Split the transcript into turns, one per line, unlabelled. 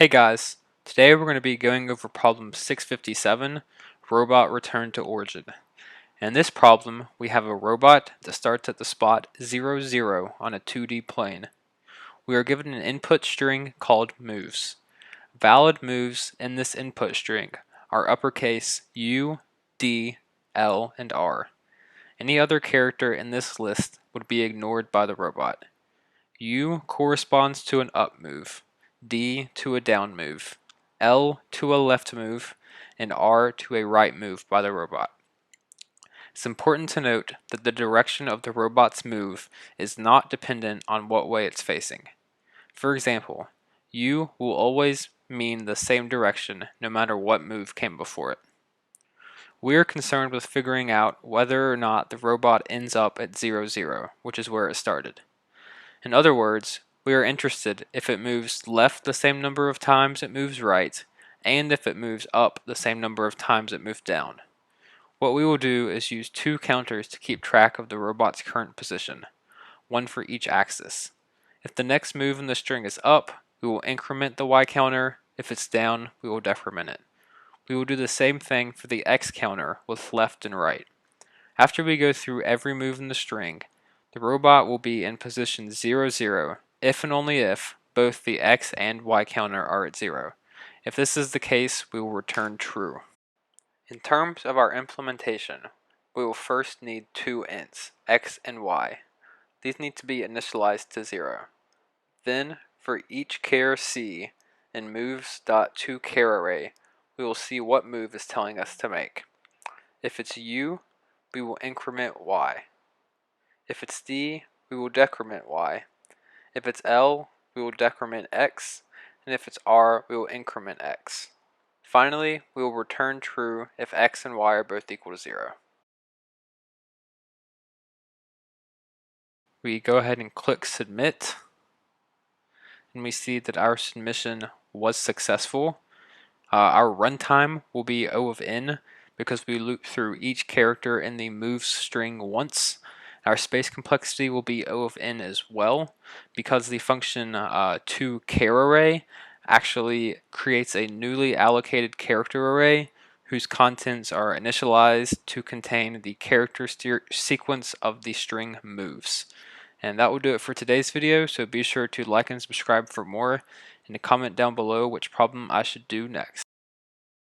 Hey guys, today we're going to be going over problem 657, Robot Return to Origin. In this problem, we have a robot that starts at the spot 0, 0 on a 2D plane. We are given an input string called moves. Valid moves in this input string are uppercase U, D, L, and R. Any other character in this list would be ignored by the robot. U corresponds to an up move, D to a down move, L to a left move, and R to a right move by the robot. It's important to note that the direction of the robot's move is not dependent on what way it's facing. For example, U will always mean the same direction no matter what move came before it. We are concerned with figuring out whether or not the robot ends up at 0, 0, which is where it started. In other words, we are interested if it moves left the same number of times it moves right, and if it moves up the same number of times it moved down. What we will do is use two counters to keep track of the robot's current position, one for each axis. If the next move in the string is up, we will increment the Y counter. If it's down, we will decrement it. We will do the same thing for the X counter with left and right. After we go through every move in the string, the robot will be in position 0, 0 if and only if both the X and Y counter are at 0. If this is the case, we will return true. In terms of our implementation, we will first need two ints, X and Y. These need to be initialized to 0. Then, for each char C in moves.toCharArray, we will see what move is telling us to make. If it's U, we will increment Y. If it's D, we will decrement Y. If it's L, we will decrement X. And if it's R, we will increment X. Finally, we will return true if X and Y are both equal to 0. We go ahead and click submit, and we see that our submission was successful. Our runtime will be O of n because we loop through each character in the moves string once. Our space complexity will be O of n as well because the function toCharArray actually creates a newly allocated character array whose contents are initialized to contain the character sequence of the string moves. And that will do it for today's video, so be sure to like and subscribe for more, and comment down below which problem I should do next.